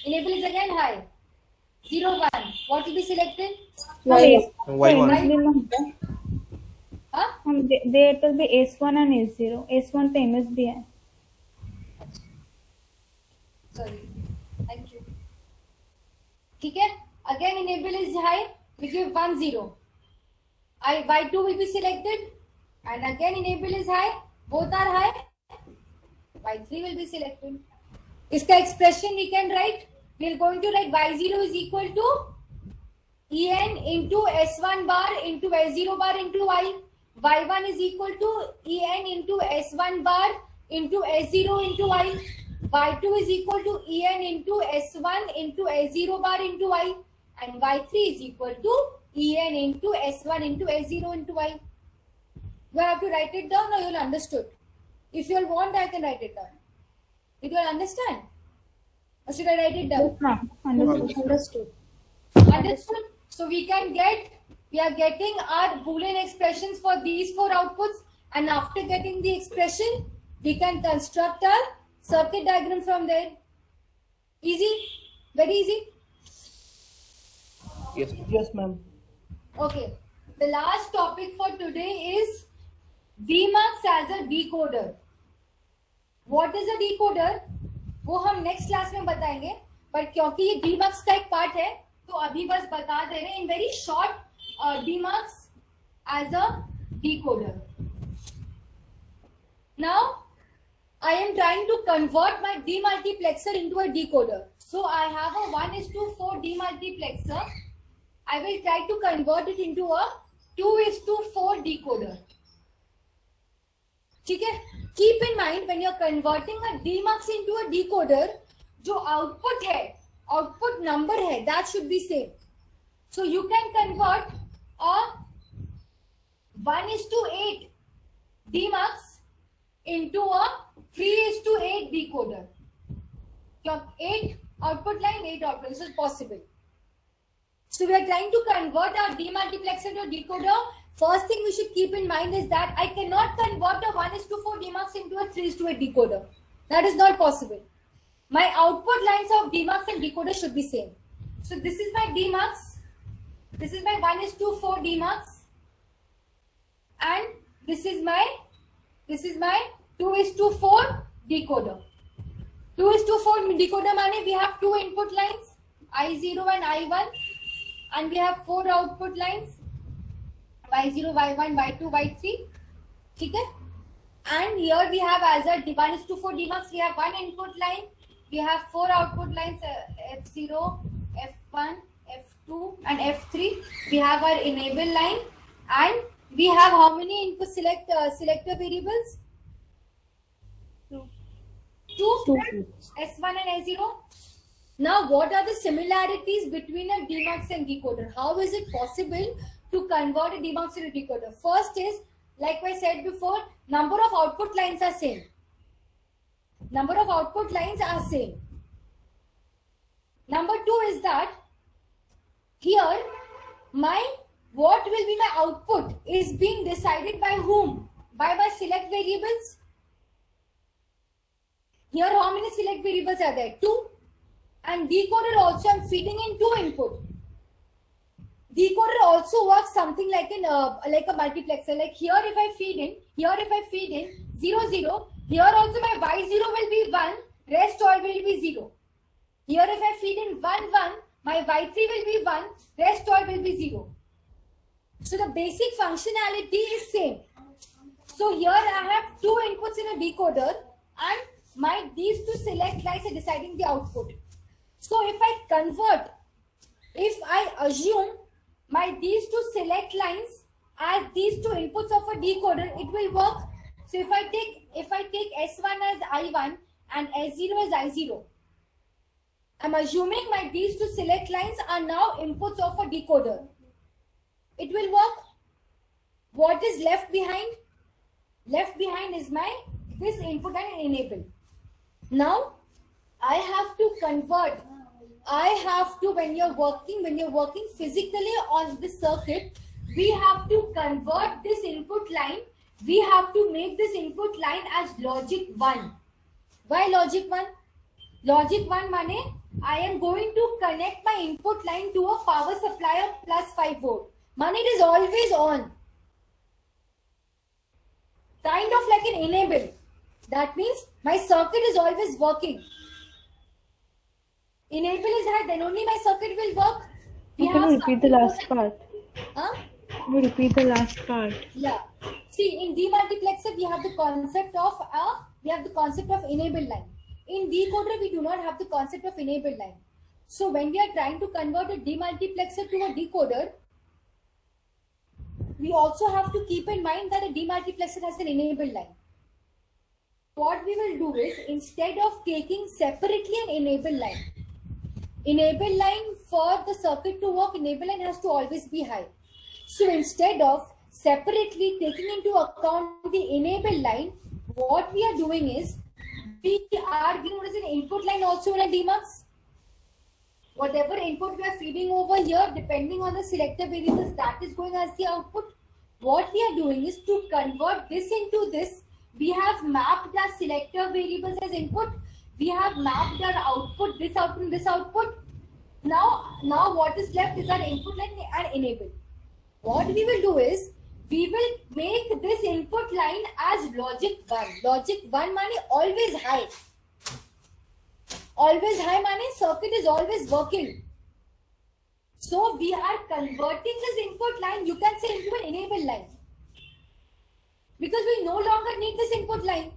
Enable is again high. 0, 1. What will be selected? Y1. There it will be S1 and S0. S1 पे MS भी है. Sorry. Thank you. ठीक है. Again enable is high. We give 1, 0. Y2 will be selected. And again enable is high. Both are high. Y3 will be selected. इसका expression we can write. We are going to write Y0 is equal to En into S1 bar into S0 bar into Y. Y1 is equal to En into S1 bar into S0 into Y. Y2 is equal to En into S1 into S0 bar into Y. And Y3 is equal to En into S1 into S0 into Y. You have to write it down or you'll understood. If you want, I can write it down. Did you understand? Or should I write it down? Understood. Understood. So we are getting our Boolean expressions for these 4 outputs, and after getting the expression, we can construct our circuit diagram from there. Easy? Very easy? Yes, ma'am. Okay. The last topic for today is DMUX as a decoder. What is a decoder? वो हम next class में बताएंगे, पर क्योंकि ये DMUX का एक part है तो अभी बस बता दे रहे हैं in very short DMUX as a decoder. Now I am trying to convert my demultiplexer into a decoder. So I have a 1:4 demultiplexer. I will try to convert it into a 2:4 decoder. ठीक है? Keep in mind when you're converting a DMUX into a decoder, जो output है, output number है, that should be same. So you can convert a 1:8 DMUX into a 3:8 decoder. 8 output line, 8 output. This is possible. So we are trying to convert our demultiplexer to a decoder. First thing we should keep in mind is that I cannot convert a 1:4 DMUX into a 3:8 decoder. That is not possible. My output lines of DMUX and decoder should be same. So this is my DMUX. This is my 1:4 DMUX. And this is my 2:4 decoder. 2:4 decoder means we have 2 input lines, I0 and I1. And we have 4 output lines, Y0, Y1, Y2, Y3. ठीक है? And here we have as a 1:4 DMUX, we have 1 input line, we have 4 output lines, F0, F1, F2 and F3. We have our enable line, and we have how many input selector variables? 2. S1 and S0. Now, what are the similarities between a DMUX and decoder? How is it possible to convert a DMUX into a decoder? First is, like I said before, number of output lines are same. Number of output lines are same. Number 2 is that here what will be my output is being decided by whom? By my select variables. Here how many select variables are there? 2. And decoder also I'm feeding in 2 input. Decoder also works something like a multiplexer. Like here if I feed in 0, 0, here also my Y0 will be 1, rest all will be 0. Here if I feed in 1, 1, my Y3 will be 1, rest all will be 0. So the basic functionality is same. So here I have 2 inputs in a decoder, and these 2 select lines are deciding the output. So if I assume these 2 select lines as these 2 inputs of a decoder, it will work. So if I take S1 as I1 and S0 as I0, I'm assuming these 2 select lines are now inputs of a decoder. It will work. What is left behind? Left behind is this input and enable. Now I have to convert. When you're working physically on this circuit, we have to convert this input line. We have to make this input line as logic 1. Why logic 1? Logic 1 माने I am going to connect my input line to a power supply of plus 5 volt. माने it is always on. Kind of like an enable. That means my circuit is always working. Enable is high, then only my circuit will work. Can you repeat the last part? Huh? Can you repeat the last part? Yeah. See, in demultiplexer we have the concept of enable line. In decoder we do not have the concept of enable line. So when we are trying to convert a demultiplexer to a decoder, we also have to keep in mind that a demultiplexer has an enable line. What we will do is, instead of taking separately an enable line for the circuit to work, enable line has to always be high. So instead of separately taking into account the enable line, what we are doing is, we are giving what is an input line also in a demux. Whatever input we are feeding over here, depending on the selector variables, that is going as the output. What we are doing is to convert this into this. We have mapped our selector variables as input. We have mapped our output, this output and this output. Now what is left is our input line and enable. What we will do is, we will make this input line as logic 1. Logic 1 means always high. Always high means circuit is always working. So we are converting this input line, you can say, into an enable line. Because we no longer need this input line.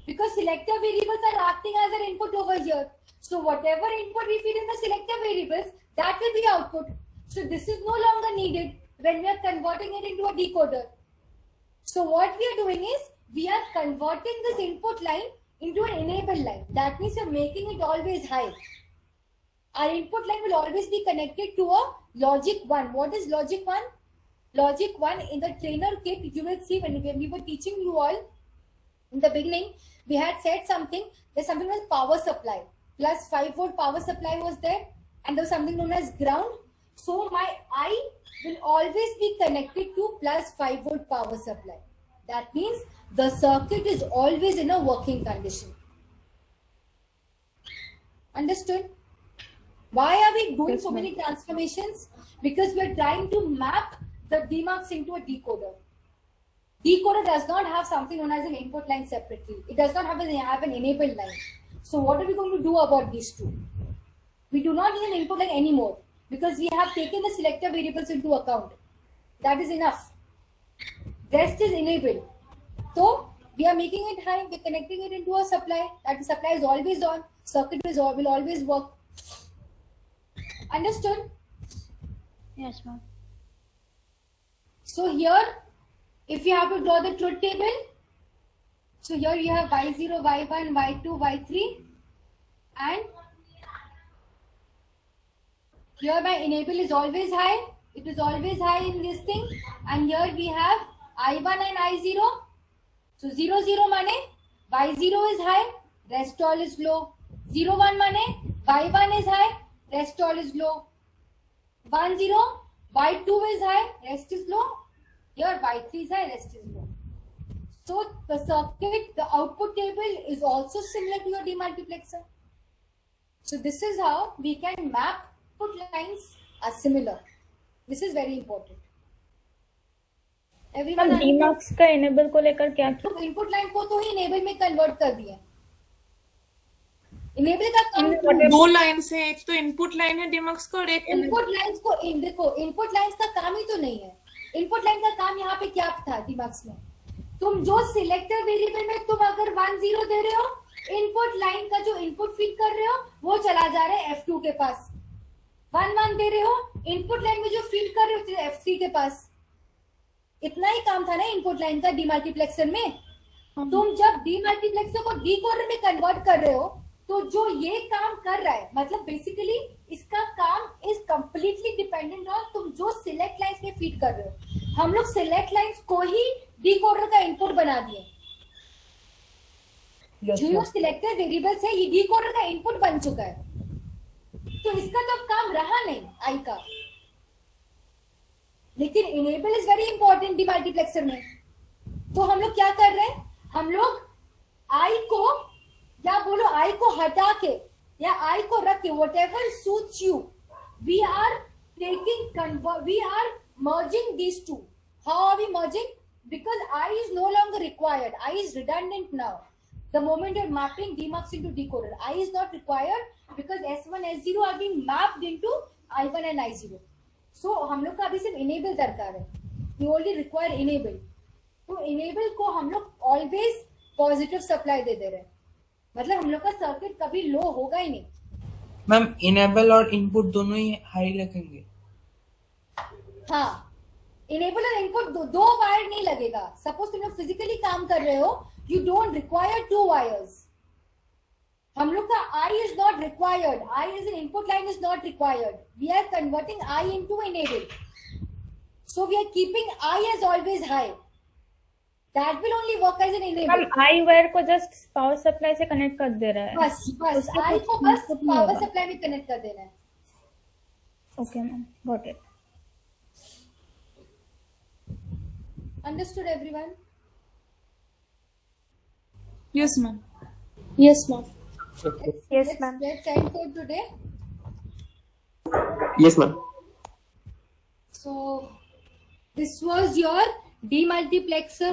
Because selector variables are acting as an input over here. So whatever input we feed in the selector variables, that will be output. So this is no longer needed when we are converting it into a decoder. So what we are doing is, we are converting this input line into an enable line. That means we are making it always high. Our input line will always be connected to a logic 1. What is logic 1? Logic 1 in the trainer kit, you will see when we were teaching you all in the beginning, we had said something. There's something called power supply. Plus 5 volt power supply was there, and there was something known as ground. So my I will always be connected to plus 5 volt power supply. That means the circuit is always in a working condition. Understood? Why are we doing so many transformations? Because we are trying to map the demux into a decoder. Decoder does not have something known as an input line separately. It does not have an enable line. So what are we going to do about these two? We do not need an input line anymore, because we have taken the selector variables into account. That is enough. Rest is enabled. So we are making it high, we are connecting it into a supply. That supply is always on, circuit will always work. Understood? Yes, ma'am. So here, if you have to draw the truth table, so here you have y0, y1, y2, y3, and here my enable is always high. It is always high in this thing. And here we have I1 and I0. So 0, 0 mane y0 is high, rest all is low. 0, 1 mane y1 is high, rest all is low. 1, 0, y2 is high, rest is low. Here y3 is high, rest is low. So the circuit, the output table is also similar to your demultiplexer. So this is how we can map input lines are similar. This is very important. Everyone demux का enable को लेकर क्या किया? Input line को तो ही enable में convert कर दिया. enable का काम दो लाइन से, एक तो इनपुट लाइन है demux का और एक इनपुट लाइंस को देखो, इनपुट लाइंस का काम ही तो नहीं है. इनपुट लाइन का काम यहाँ पे क्या था demux में? तुम जो सिलेक्टर वेरिएबल में तुम अगर 1 0 दे रहे हो, इनपुट लाइन का जो इनपुट फीड कर रहे हो वो चला जा रहा है F2 के पास. 1 1 दे रहे हो, इनपुट लाइन में जो फीड कर रहे हो F3 के पास. इतना ही काम था ना इनपुट लाइन का डीमल्टीप्लेक्सर में. तुम जब डीमल्टीप्लेक्सर को डीकोडर में कन्वर्ट कर रहे हो, तो जो ये काम कर रहा है, मतलब बेसिकली इसका काम इज कंप्लीटली डिपेंडेंट ऑन तुम जो सिलेक्ट लाइंस में फीड कर रहे हो. हम लोग सिलेक्ट लाइंस को ही डीकोडर का इनपुट बना दिए. जो सिलेक्टर वेरिएबल्स है ये डीकोडर का इनपुट बन चुका है. तो इसका तो काम रहा नहीं आई का. लेकिन enable is very important demultiplexer में. तो हम लोग क्या कर रहे हैं, हम लोग आई को या बोलो आई को हटा के या आई को रख के, whatever suits you, we are we are merging these two. How are we merging? Because I is no longer required. I is redundant now. The moment you're mapping demux into decoder, I is not required because S1, S0 are being mapped into I1 and I0. So हम लोग का अभी सिर्फ enable दरकार है. We only require enable. तो enable को हम लोग always positive supply दे रहे हैं. मतलब हम लोग का सर्किट कभी लो होगा ही नहीं. मैम इनेबल और इनपुट दोनों ही हाई रखेंगे. हाँ, इनेबल और इनपुट दो वायर नहीं लगेगा. सपोज तुम लोग फिजिकली काम कर रहे हो, यू डोंट रिक्वायर 2 वायर्स. हम लोग का I is not required. I is an input line is not required. We are converting I into enable. So we are keeping I as always high. That will only work as an enable. हम आई wire को just power supply से connect कर दे रहा है. बस I को बस power supply में कनेक्ट कर देना है. Okay ma'am, got it. Understood everyone? Yes, ma'am. Yes, ma'am. Yes, ma'am. Let's end for today. Yes, ma'am. So this was your demultiplexer.